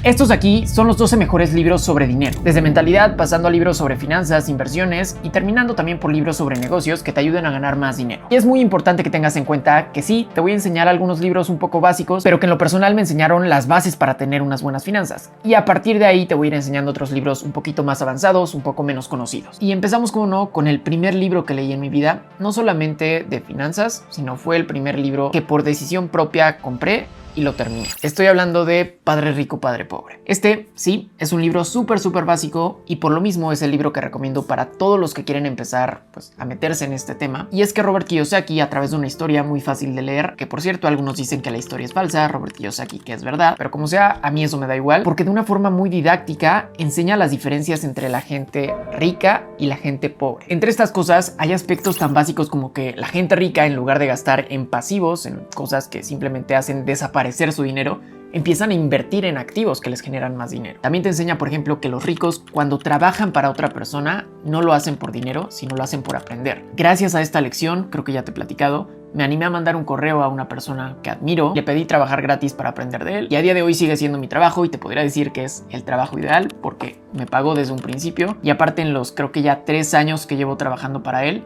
Estos aquí son los 12 mejores libros sobre dinero, desde mentalidad, pasando a libros sobre finanzas, inversiones y terminando también por libros sobre negocios que te ayuden a ganar más dinero. Y es muy importante que tengas en cuenta que sí, te voy a enseñar algunos libros un poco básicos, pero que en lo personal me enseñaron las bases para tener unas buenas finanzas. Y a partir de ahí te voy a ir enseñando otros libros un poquito más avanzados, un poco menos conocidos. Y empezamos como no con el primer libro que leí en mi vida, no solamente de finanzas, sino fue el primer libro que por decisión propia compré y lo terminé. Estoy hablando de Padre Rico, Padre Pobre. Este, sí, es un libro súper básico y por lo mismo es el libro que recomiendo para todos los que quieren empezar pues, a meterse en este tema. Y es que Robert Kiyosaki, a través de una historia muy fácil de leer, que por cierto algunos dicen que la historia es falsa, Robert Kiyosaki que es verdad, pero como sea, a mí eso me da igual, porque de una forma muy didáctica enseña las diferencias entre la gente rica y la gente pobre. Entre estas cosas hay aspectos tan básicos como que la gente rica, en lugar de gastar en pasivos, en cosas que simplemente hacen desaparecer su dinero, empiezan a invertir en activos que les generan más dinero. También te enseña, por ejemplo, que los ricos cuando trabajan para otra persona no lo hacen por dinero, sino lo hacen por aprender. Gracias a esta lección, creo que ya te he platicado, me animé a mandar un correo a una persona que admiro, le pedí trabajar gratis para aprender de él y a día de hoy sigue siendo mi trabajo y te podría decir que es el trabajo ideal porque me pagó desde un principio y aparte en los creo que ya 3 años que llevo trabajando para él,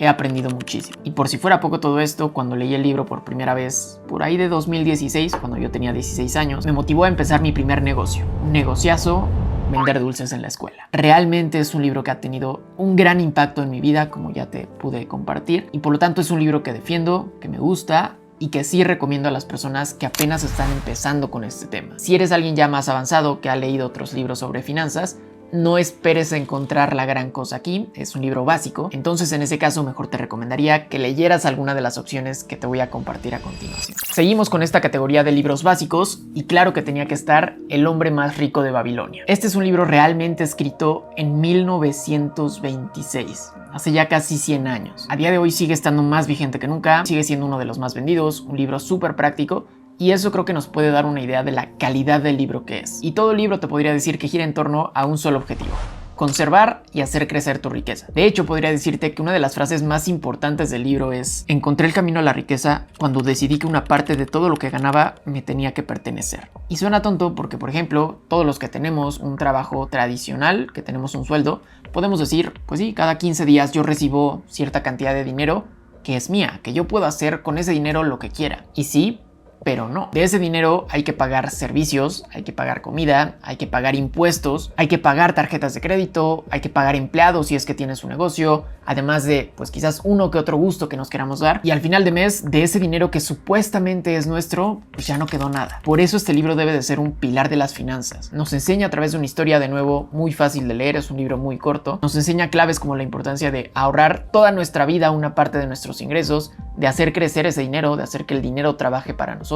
he aprendido muchísimo. Y por si fuera poco todo esto, cuando leí el libro por primera vez, por ahí de 2016, cuando yo tenía 16 años, me motivó a empezar mi primer negocio. Un negociazo, vender dulces en la escuela. Realmente es un libro que ha tenido un gran impacto en mi vida, como ya te pude compartir. Y por lo tanto es un libro que defiendo, que me gusta y que sí recomiendo a las personas que apenas están empezando con este tema. Si eres alguien ya más avanzado, que ha leído otros libros sobre finanzas, no esperes a encontrar la gran cosa aquí, es un libro básico, entonces en ese caso mejor te recomendaría que leyeras alguna de las opciones que te voy a compartir a continuación. Seguimos con esta categoría de libros básicos y claro que tenía que estar El hombre más rico de Babilonia. Este es un libro realmente escrito en 1926. Hace ya casi 100 años. A día de hoy sigue estando más vigente que nunca, sigue siendo uno de los más vendidos, un libro súper práctico. Y eso creo que nos puede dar una idea de la calidad del libro que es. Y todo el libro te podría decir que gira en torno a un solo objetivo: conservar y hacer crecer tu riqueza. De hecho, podría decirte que una de las frases más importantes del libro es: encontré el camino a la riqueza cuando decidí que una parte de todo lo que ganaba me tenía que pertenecer. Y suena tonto porque, por ejemplo, todos los que tenemos un trabajo tradicional, que tenemos un sueldo, podemos decir, pues sí, cada 15 días yo recibo cierta cantidad de dinero que es mía, que yo puedo hacer con ese dinero lo que quiera. Y sí, pero no. De ese dinero hay que pagar servicios, hay que pagar comida, hay que pagar impuestos, hay que pagar tarjetas de crédito, hay que pagar empleados si es que tienes un negocio, además de, pues quizás uno que otro gusto que nos queramos dar. Y al final de mes, de ese dinero que supuestamente es nuestro, pues ya no quedó nada. Por eso este libro debe de ser un pilar de las finanzas. Nos enseña a través de una historia, de nuevo, muy fácil de leer, es un libro muy corto. Nos enseña claves como la importancia de ahorrar toda nuestra vida una parte de nuestros ingresos, de hacer crecer ese dinero, de hacer que el dinero trabaje para nosotros,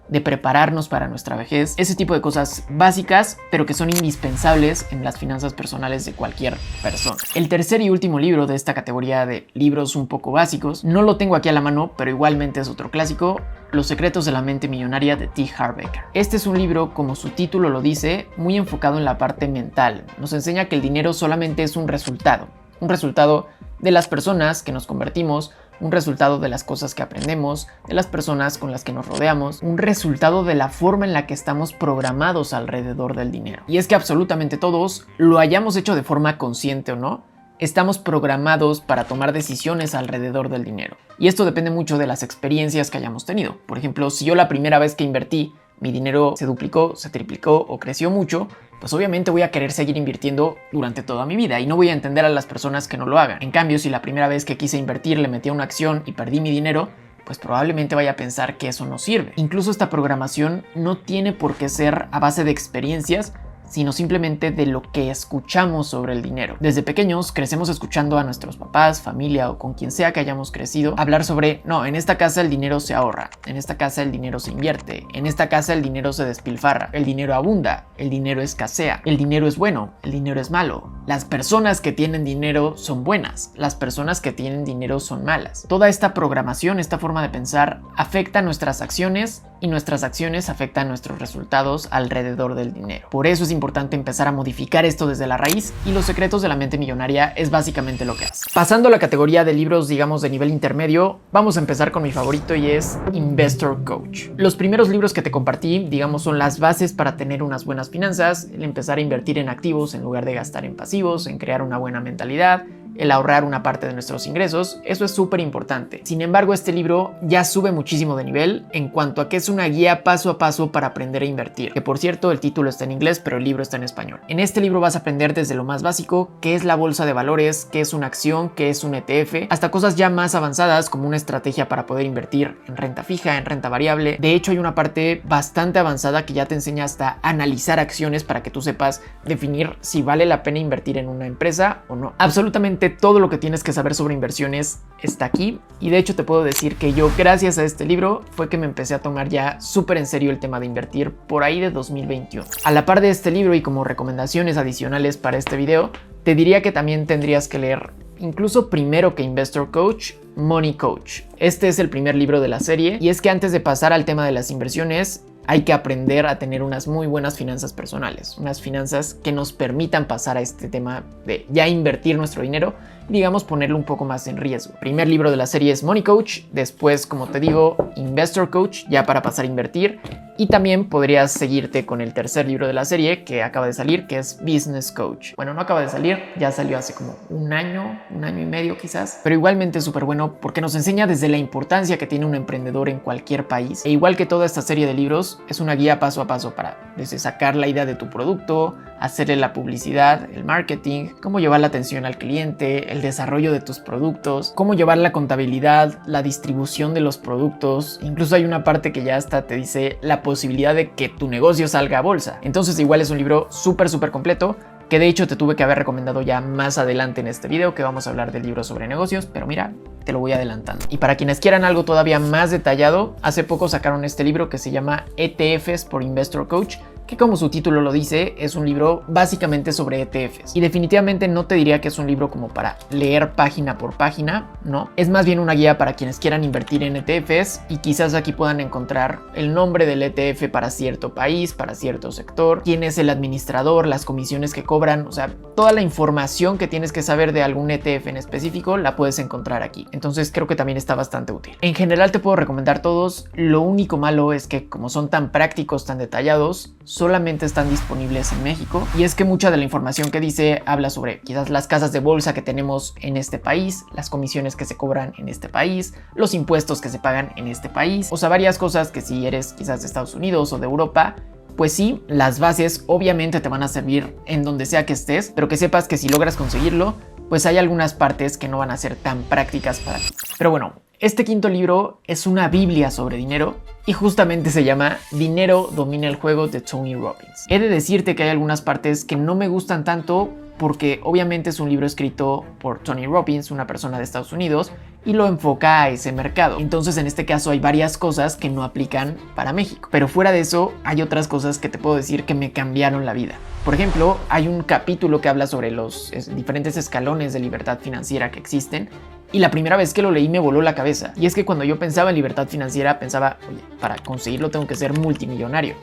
de prepararnos para nuestra vejez, ese tipo de cosas básicas, pero que son indispensables en las finanzas personales de cualquier persona. El tercer y último libro de esta categoría de libros un poco básicos, no lo tengo aquí a la mano, pero igualmente es otro clásico: Los secretos de la mente millonaria de T. Harv Eker. Este es un libro, como su título lo dice, muy enfocado en la parte mental. Nos enseña que el dinero solamente es un resultado de las personas que nos convertimos, un resultado de las cosas que aprendemos, de las personas con las que nos rodeamos, un resultado de la forma en la que estamos programados alrededor del dinero. Y es que absolutamente todos, lo hayamos hecho de forma consciente o no, estamos programados para tomar decisiones alrededor del dinero. Y esto depende mucho de las experiencias que hayamos tenido. Por ejemplo, si yo la primera vez que invertí, mi dinero se duplicó, se triplicó o creció mucho, pues obviamente voy a querer seguir invirtiendo durante toda mi vida y no voy a entender a las personas que no lo hagan. En cambio, si la primera vez que quise invertir le metí a una acción y perdí mi dinero, pues probablemente vaya a pensar que eso no sirve. Incluso esta programación no tiene por qué ser a base de experiencias, sino simplemente de lo que escuchamos sobre el dinero. Desde pequeños crecemos escuchando a nuestros papás, familia o con quien sea que hayamos crecido hablar sobre: no, en esta casa el dinero se ahorra, en esta casa el dinero se invierte, en esta casa el dinero se despilfarra, el dinero abunda, el dinero escasea, el dinero es bueno, el dinero es malo, las personas que tienen dinero son buenas, las personas que tienen dinero son malas. Toda esta programación, esta forma de pensar, afecta nuestras acciones y nuestras acciones afectan nuestros resultados alrededor del dinero. Por eso es importante importante empezar a modificar esto desde la raíz y Los secretos de la mente millonaria es básicamente lo que hace. Pasando a la categoría de libros, digamos, de nivel intermedio, vamos a empezar con mi favorito y es Investor Coach. Los primeros libros que te compartí, digamos, son las bases para tener unas buenas finanzas, el empezar a invertir en activos en lugar de gastar en pasivos, en crear una buena mentalidad, el ahorrar una parte de nuestros ingresos. Eso es súper importante. Sin embargo, este libro ya sube muchísimo de nivel en cuanto a que es una guía paso a paso para aprender a invertir, que por cierto el título está en inglés pero el libro está en español. En este libro vas a aprender desde lo más básico, qué es la bolsa de valores, qué es una acción, qué es un ETF, hasta cosas ya más avanzadas como una estrategia para poder invertir en renta fija, en renta variable. De hecho, hay una parte bastante avanzada que ya te enseña hasta analizar acciones para que tú sepas definir si vale la pena invertir en una empresa o no. Absolutamente todo lo que tienes que saber sobre inversiones está aquí, y de hecho te puedo decir que yo, gracias a este libro, fue que me empecé a tomar ya súper en serio el tema de invertir por ahí de 2021. A la par de este libro y como recomendaciones adicionales para este video, te diría que también tendrías que leer, incluso primero que Investor Coach, Money Coach. Este es el primer libro de la serie, y es que antes de pasar al tema de las inversiones, hay que aprender a tener unas muy buenas finanzas personales, unas finanzas que nos permitan pasar a este tema de ya invertir nuestro dinero y, digamos, ponerlo un poco más en riesgo. El primer libro de la serie es Money Coach, después, como te digo, Investor Coach, ya para pasar a invertir, y también podrías seguirte con el tercer libro de la serie que acaba de salir, que es Business Coach. Bueno, no acaba de salir, ya salió hace como un año y medio quizás, pero igualmente es súper bueno porque nos enseña desde la importancia que tiene un emprendedor en cualquier país, e igual que toda esta serie de libros, es una guía paso a paso para desde sacar la idea de tu producto, hacerle la publicidad, el marketing, cómo llevar la atención al cliente, el desarrollo de tus productos, cómo llevar la contabilidad, la distribución de los productos. Incluso hay una parte que ya hasta te dice la posibilidad de que tu negocio salga a bolsa. Entonces igual es un libro súper completo, que de hecho te tuve que haber recomendado ya más adelante en este video, que vamos a hablar del libro sobre negocios, pero mira, te lo voy adelantando. Y para quienes quieran algo todavía más detallado, hace poco sacaron este libro que se llama ETFs por Investor Coach, que como su título lo dice, es un libro básicamente sobre ETFs. Y definitivamente no te diría que es un libro como para leer página por página, no. Es más bien una guía para quienes quieran invertir en ETFs, y quizás aquí puedan encontrar el nombre del ETF para cierto país, para cierto sector, quién es el administrador, las comisiones que cobran, o sea, toda la información que tienes que saber de algún ETF en específico la puedes encontrar aquí. Entonces creo que también está bastante útil. En general te puedo recomendar todos. Lo único malo es que como son tan prácticos, tan detallados, solamente están disponibles en México, y es que mucha de la información que dice habla sobre quizás las casas de bolsa que tenemos en este país, las comisiones que se cobran en este país, los impuestos que se pagan en este país, o sea, varias cosas que si eres quizás de Estados Unidos o de Europa, pues sí, las bases obviamente te van a servir en donde sea que estés, pero que sepas que si logras conseguirlo, pues hay algunas partes que no van a ser tan prácticas para ti. Pero bueno, este quinto libro es una biblia sobre dinero, y justamente se llama Dinero domina el juego, de Tony Robbins. He de decirte que hay algunas partes que no me gustan tanto porque obviamente es un libro escrito por Tony Robbins, una persona de Estados Unidos, y lo enfoca a ese mercado. Entonces en este caso hay varias cosas que no aplican para México. Pero fuera de eso hay otras cosas que te puedo decir que me cambiaron la vida. Por ejemplo, hay un capítulo que habla sobre los diferentes escalones de libertad financiera que existen, y la primera vez que lo leí me voló la cabeza. Y es que cuando yo pensaba en libertad financiera pensaba, oye, para conseguirlo tengo que ser multimillonario.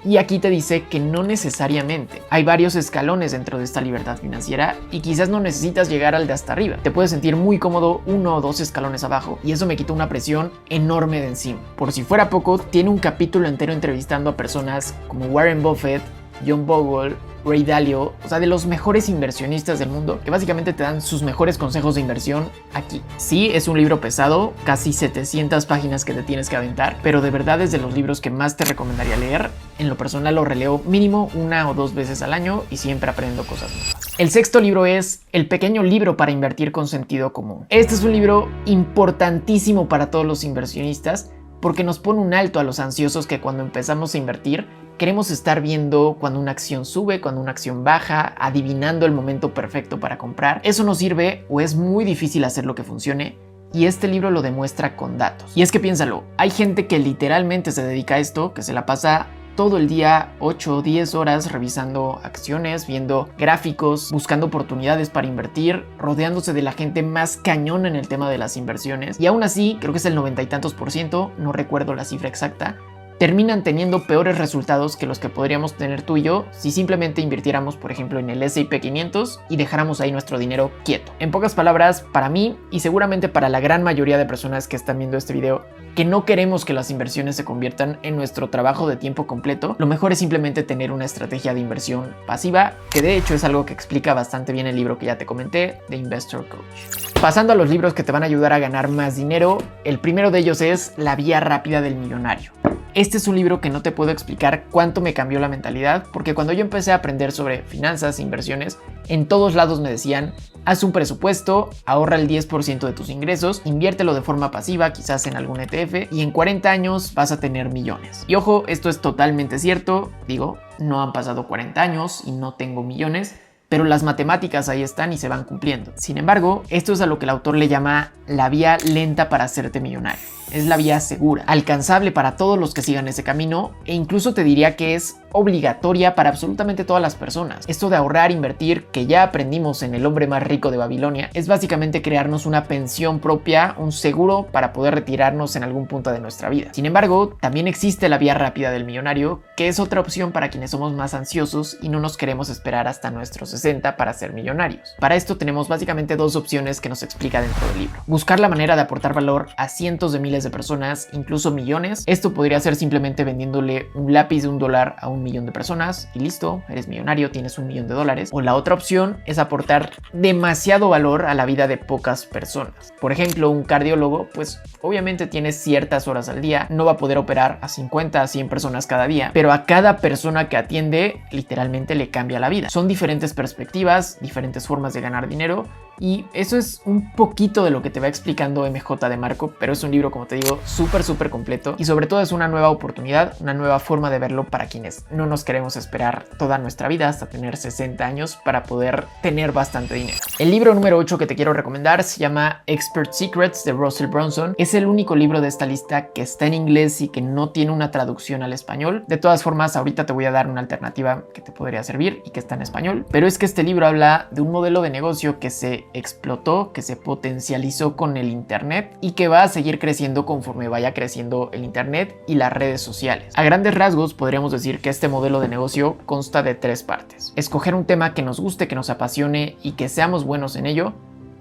Y aquí te dice que no necesariamente. Hay varios escalones dentro de esta libertad financiera y quizás no necesitas llegar al de hasta arriba. Te puedes sentir muy cómodo 1 o 2 escalones abajo, y eso me quitó una presión enorme de encima. Por si fuera poco, tiene un capítulo entero entrevistando a personas como Warren Buffett, John Bogle, Ray Dalio, o sea, de los mejores inversionistas del mundo, que básicamente te dan sus mejores consejos de inversión aquí. Sí, es un libro pesado, casi 700 páginas que te tienes que aventar, pero de verdad es de los libros que más te recomendaría leer. En lo personal lo releo mínimo 1 o 2 veces al año y siempre aprendo cosas nuevas. El sexto libro es El pequeño libro para invertir con sentido común. Este es un libro importantísimo para todos los inversionistas porque nos pone un alto a los ansiosos que cuando empezamos a invertir queremos estar viendo cuando una acción sube, cuando una acción baja, adivinando el momento perfecto para comprar. Eso no sirve, o es muy difícil hacer lo que funcione, y este libro lo demuestra con datos. Y es que piénsalo, hay gente que literalmente se dedica a esto, que se la pasa todo el día 8 o 10 horas revisando acciones, viendo gráficos, buscando oportunidades para invertir, rodeándose de la gente más cañona en el tema de las inversiones, y aún así, creo que es el 90 y tantos %, no recuerdo la cifra exacta, terminan teniendo peores resultados que los que podríamos tener tú y yo si simplemente invirtiéramos, por ejemplo, en el S&P 500 y dejáramos ahí nuestro dinero quieto. En pocas palabras, para mí y seguramente para la gran mayoría de personas que están viendo este video, que no queremos que las inversiones se conviertan en nuestro trabajo de tiempo completo, lo mejor es simplemente tener una estrategia de inversión pasiva, que de hecho es algo que explica bastante bien el libro que ya te comenté, The Investor Coach. Pasando a los libros que te van a ayudar a ganar más dinero, el primero de ellos es La Vía Rápida del Millonario. Este es un libro que no te puedo explicar cuánto me cambió la mentalidad, porque cuando yo empecé a aprender sobre finanzas e inversiones, en todos lados me decían: haz un presupuesto, ahorra el 10% de tus ingresos, inviértelo de forma pasiva, quizás en algún ETF, y en 40 años vas a tener millones. Y ojo, esto es totalmente cierto, digo, no han pasado 40 años y no tengo millones, pero las matemáticas ahí están y se van cumpliendo. Sin embargo, esto es a lo que el autor le llama la vía lenta para hacerte millonario. Es la vía segura, alcanzable para todos los que sigan ese camino, e incluso te diría que es obligatoria para absolutamente todas las personas. Esto de ahorrar, invertir, que ya aprendimos en El hombre más rico de Babilonia, es básicamente crearnos una pensión propia, un seguro para poder retirarnos en algún punto de nuestra vida. Sin embargo, también existe la vía rápida del millonario, que es otra opción para quienes somos más ansiosos y no nos queremos esperar hasta nuestros 60 para ser millonarios. Para esto tenemos básicamente dos opciones que nos explica dentro del libro. Buscar la manera de aportar valor a cientos de miles de personas, incluso millones. Esto podría ser simplemente vendiéndole un lápiz de $1 a 1 millón de personas y listo, eres millonario, tienes $1 millón. O la otra opción es aportar demasiado valor a la vida de pocas personas. Por ejemplo, un cardiólogo, pues obviamente tiene ciertas horas al día, no va a poder operar a 50 a 100 personas cada día, pero a cada persona que atiende literalmente le cambia la vida. Son diferentes perspectivas, diferentes formas de ganar dinero, y eso es un poquito de lo que te va explicando MJ de Marco, pero es un libro, como te digo, súper completo, y sobre todo es una nueva oportunidad, una nueva forma de verlo para quienes no nos queremos esperar toda nuestra vida hasta tener 60 años para poder tener bastante dinero. El libro número 8 que te quiero recomendar se llama Expert Secrets de Russell Brunson. Es el único libro de esta lista que está en inglés y que no tiene una traducción al español. De todas formas, ahorita te voy a dar una alternativa que te podría servir y que está en español, pero es que este libro habla de un modelo de negocio que se explotó, que se potencializó con el internet y que va a seguir creciendo conforme vaya creciendo el internet y las redes sociales. A grandes rasgos podríamos decir que este modelo de negocio consta de 3 partes: escoger un tema que nos guste, que nos apasione y que seamos buenos en ello,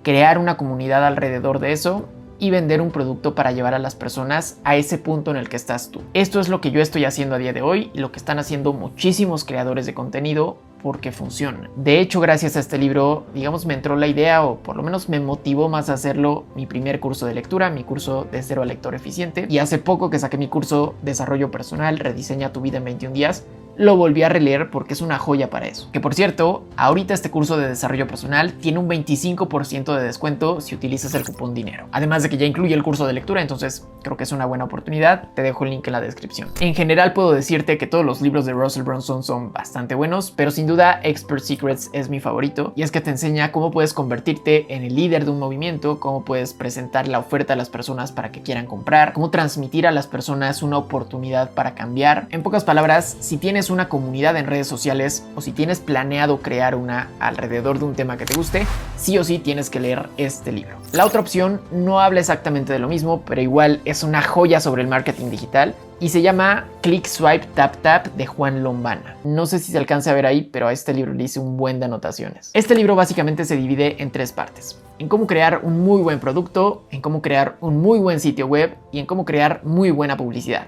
crear una comunidad alrededor de eso y vender un producto para llevar a las personas a ese punto en el que estás tú. Esto es lo que yo estoy haciendo a día de hoy y lo que están haciendo muchísimos creadores de contenido, porque funciona. De hecho, gracias a este libro, digamos, me entró la idea, o por lo menos me motivó más a hacerlo, mi primer curso de lectura, mi curso de Cero a Lector Eficiente, y hace poco que saqué mi curso Desarrollo Personal, Rediseña tu vida en 21 días, lo volví a releer porque es una joya para eso. Que por cierto, ahorita este curso de desarrollo personal tiene un 25% de descuento si utilizas el cupón dinero. Además de que ya incluye el curso de lectura, entonces creo que es una buena oportunidad. Te dejo el link en la descripción. En general puedo decirte que todos los libros de Russell Brunson son bastante buenos, pero sin duda Expert Secrets es mi favorito, y es que te enseña cómo puedes convertirte en el líder de un movimiento, cómo puedes presentar la oferta a las personas para que quieran comprar, cómo transmitir a las personas una oportunidad para cambiar. En pocas palabras, si tienes una comunidad en redes sociales o si tienes planeado crear una alrededor de un tema que te guste, sí o sí tienes que leer este libro. La otra opción no habla exactamente de lo mismo, pero igual es una joya sobre el marketing digital y se llama Click, Swipe, Tap, Tap de Juan Lombana. No sé si se alcanza a ver ahí, pero a este libro le hice un buen de anotaciones. Este libro básicamente se divide en 3 partes: en cómo crear un muy buen producto, en cómo crear un muy buen sitio web y en cómo crear muy buena publicidad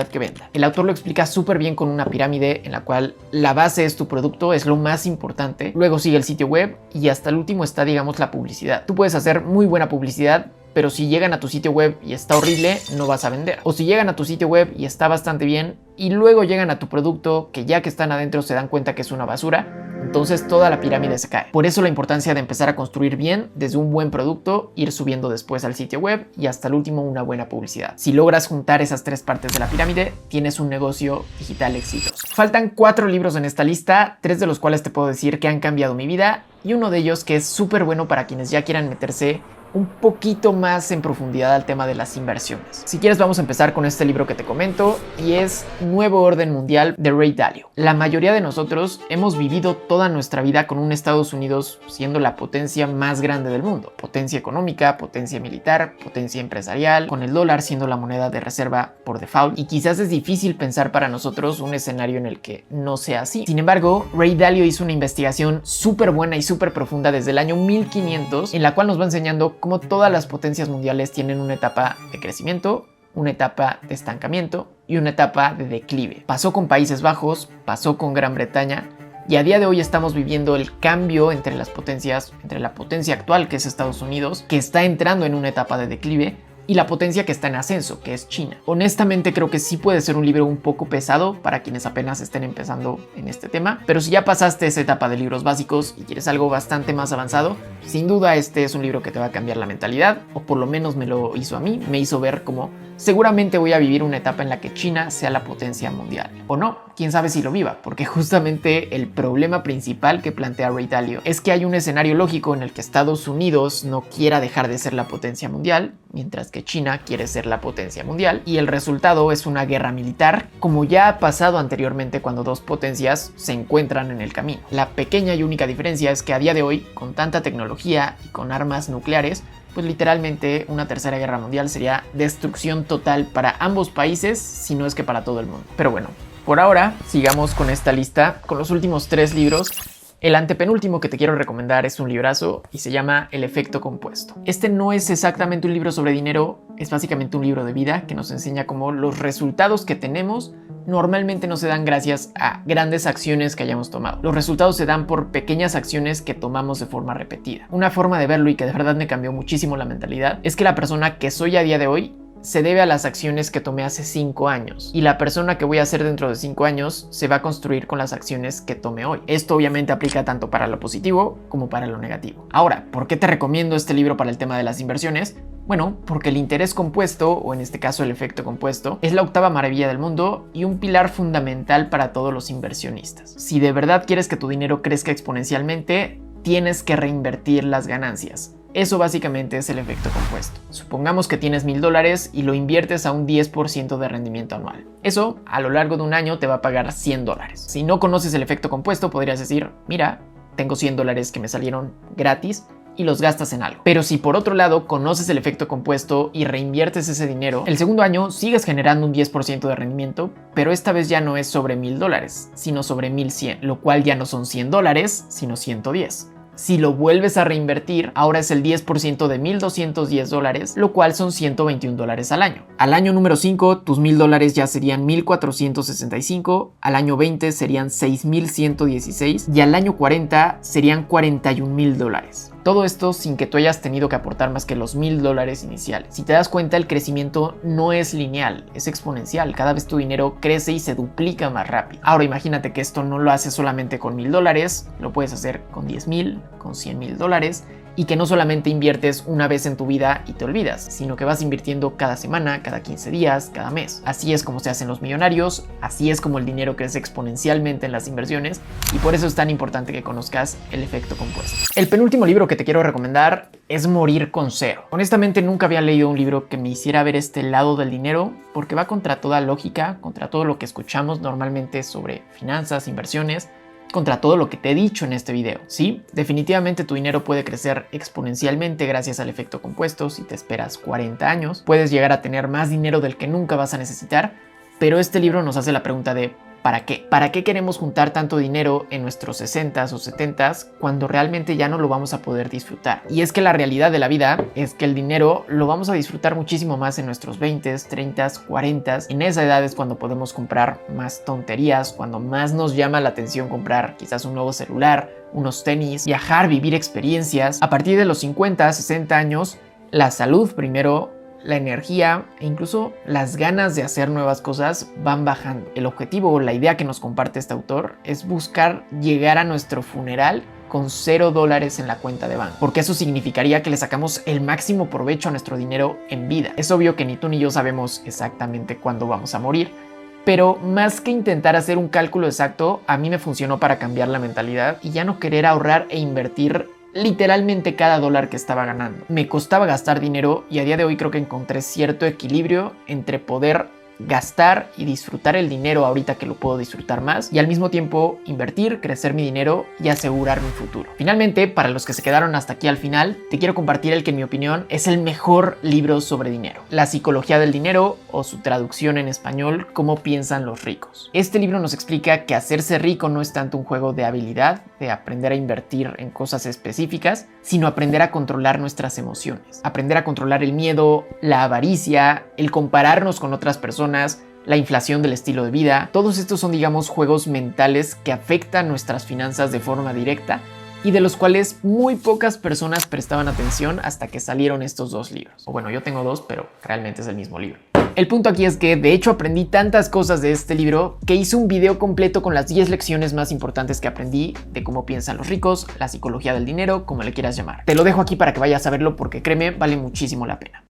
que venda. El autor lo explica súper bien con una pirámide en la cual la base es tu producto, es lo más importante, luego sigue el sitio web y hasta el último está, digamos, la publicidad. Tú puedes hacer muy buena publicidad, pero si llegan a tu sitio web y está horrible, no vas a vender. O si llegan a tu sitio web y está bastante bien y luego llegan a tu producto que ya que están adentro se dan cuenta que es una basura, entonces toda la pirámide se cae. Por eso la importancia de empezar a construir bien desde un buen producto, ir subiendo después al sitio web y hasta el último una buena publicidad. Si logras juntar esas 3 partes de la pirámide, tienes un negocio digital exitoso. Faltan 4 libros en esta lista, 3 de los cuales te puedo decir que han cambiado mi vida y uno de ellos que es súper bueno para quienes ya quieran meterse un poquito más en profundidad al tema de las inversiones. Si quieres, vamos a empezar con este libro que te comento y es Nuevo Orden Mundial de Ray Dalio. La mayoría de nosotros hemos vivido toda nuestra vida con un Estados Unidos siendo la potencia más grande del mundo. Potencia económica, potencia militar, potencia empresarial, con el dólar siendo la moneda de reserva por default. Y quizás es difícil pensar para nosotros un escenario en el que no sea así. Sin embargo, Ray Dalio hizo una investigación súper buena y súper profunda desde el año 1500 en la cual nos va enseñando cómo todas las potencias mundiales tienen una etapa de crecimiento, una etapa de estancamiento y una etapa de declive. Pasó con Países Bajos, pasó con Gran Bretaña y a día de hoy estamos viviendo el cambio entre las potencias, entre la potencia actual que es Estados Unidos, que está entrando en una etapa de declive, y la potencia que está en ascenso, que es China. Honestamente creo que sí puede ser un libro un poco pesado para quienes apenas estén empezando en este tema, pero si ya pasaste esa etapa de libros básicos y quieres algo bastante más avanzado, sin duda este es un libro que te va a cambiar la mentalidad, o por lo menos me lo hizo a mí, me hizo ver cómo seguramente voy a vivir una etapa en la que China sea la potencia mundial. O no, quién sabe si lo viva, porque justamente el problema principal que plantea Ray Dalio es que hay un escenario lógico en el que Estados Unidos no quiera dejar de ser la potencia mundial, mientras que China quiere ser la potencia mundial, y el resultado es una guerra militar, como ya ha pasado anteriormente cuando dos potencias se encuentran en el camino. La pequeña y única diferencia es que a día de hoy, con tanta tecnología y con armas nucleares, pues literalmente una tercera guerra mundial sería destrucción total para ambos países, si no es que para todo el mundo. Pero bueno, por ahora sigamos con esta lista, con los últimos 3 libros. El antepenúltimo que te quiero recomendar es un librazo y se llama El efecto compuesto. Este no es exactamente un libro sobre dinero, es básicamente un libro de vida que nos enseña cómo los resultados que tenemos normalmente no se dan gracias a grandes acciones que hayamos tomado. Los resultados se dan por pequeñas acciones que tomamos de forma repetida. Una forma de verlo y que de verdad me cambió muchísimo la mentalidad es que la persona que soy a día de hoy se debe a las acciones que tomé hace 5 años y la persona que voy a ser dentro de 5 años se va a construir con las acciones que tome hoy. Esto obviamente aplica tanto para lo positivo como para lo negativo. Ahora, ¿por qué te recomiendo este libro para el tema de las inversiones? Bueno, porque el interés compuesto, o en este caso el efecto compuesto, es la octava maravilla del mundo y un pilar fundamental para todos los inversionistas. Si de verdad quieres que tu dinero crezca exponencialmente, tienes que reinvertir las ganancias. Eso básicamente es el efecto compuesto. Supongamos que tienes $1000 y lo inviertes a un 10% de rendimiento anual. Eso, a lo largo de un año, te va a pagar $100. Si no conoces el efecto compuesto, podrías decir, mira, tengo $100 que me salieron gratis, y los gastas en algo. Pero si por otro lado conoces el efecto compuesto y reinviertes ese dinero, el segundo año sigues generando un 10% de rendimiento, pero esta vez ya no es sobre $1000, sino sobre 1100, lo cual ya no son $100, sino 110. Si lo vuelves a reinvertir, ahora es el 10% de $1210, lo cual son $121 al año. Al año número 5, tus $1000 ya serían 1465, al año 20 serían 6116 y al año 40 serían $41,000. Todo esto sin que tú hayas tenido que aportar más que los $1000 iniciales. Si te das cuenta, el crecimiento no es lineal, es exponencial. Cada vez tu dinero crece y se duplica más rápido. Ahora imagínate que esto no lo haces solamente con $1000, lo puedes hacer con 10,000, con $100,000 y que no solamente inviertes una vez en tu vida y te olvidas, sino que vas invirtiendo cada semana, cada 15 días, cada mes. Así es como se hacen los millonarios, así es como el dinero crece exponencialmente en las inversiones y por eso es tan importante que conozcas el efecto compuesto. El penúltimo libro que te quiero recomendar es Morir con Cero. Honestamente nunca había leído un libro que me hiciera ver este lado del dinero porque va contra toda lógica, contra todo lo que escuchamos normalmente sobre finanzas, inversiones, contra todo lo que te he dicho en este video. Sí, definitivamente tu dinero puede crecer exponencialmente gracias al efecto compuesto. Si te esperas 40 años, puedes llegar a tener más dinero del que nunca vas a necesitar, pero este libro nos hace la pregunta de ¿para qué? ¿Para qué queremos juntar tanto dinero en nuestros 60s o 70s cuando realmente ya no lo vamos a poder disfrutar? Y es que la realidad de la vida es que el dinero lo vamos a disfrutar muchísimo más en nuestros 20s, 30s, 40s. En esa edad es cuando podemos comprar más tonterías, cuando más nos llama la atención comprar quizás un nuevo celular, unos tenis, viajar, vivir experiencias. A partir de los 50, 60 años, la salud primero, la energía e incluso las ganas de hacer nuevas cosas van bajando. El objetivo o la idea que nos comparte este autor es buscar llegar a nuestro funeral con $0 en la cuenta de banco, porque eso significaría que le sacamos el máximo provecho a nuestro dinero en vida. Es obvio que ni tú ni yo sabemos exactamente cuándo vamos a morir, pero más que intentar hacer un cálculo exacto, a mí me funcionó para cambiar la mentalidad y ya no querer ahorrar e invertir literalmente cada dólar que estaba ganando. Me costaba gastar dinero y a día de hoy creo que encontré cierto equilibrio entre poder gastar y disfrutar el dinero ahorita que lo puedo disfrutar más y al mismo tiempo invertir, crecer mi dinero y asegurar mi futuro. Finalmente, para los que se quedaron hasta aquí al final, te quiero compartir el que en mi opinión es el mejor libro sobre dinero: La psicología del dinero, o su traducción en español, Cómo piensan los ricos. Este libro nos explica que hacerse rico no es tanto un juego de habilidad, de aprender a invertir en cosas específicas, sino aprender a controlar nuestras emociones, aprender a controlar el miedo, la avaricia, el compararnos con otras personas, la inflación del estilo de vida. Todos estos son, digamos, juegos mentales que afectan nuestras finanzas de forma directa y de los cuales muy pocas personas prestaban atención hasta que salieron estos dos libros. O bueno, yo tengo dos, pero realmente es el mismo libro. El punto aquí es que de hecho aprendí tantas cosas de este libro que hice un video completo con las 10 lecciones más importantes que aprendí de cómo piensan los ricos, la psicología del dinero, como le quieras llamar. Te lo dejo aquí para que vayas a verlo porque créeme, vale muchísimo la pena.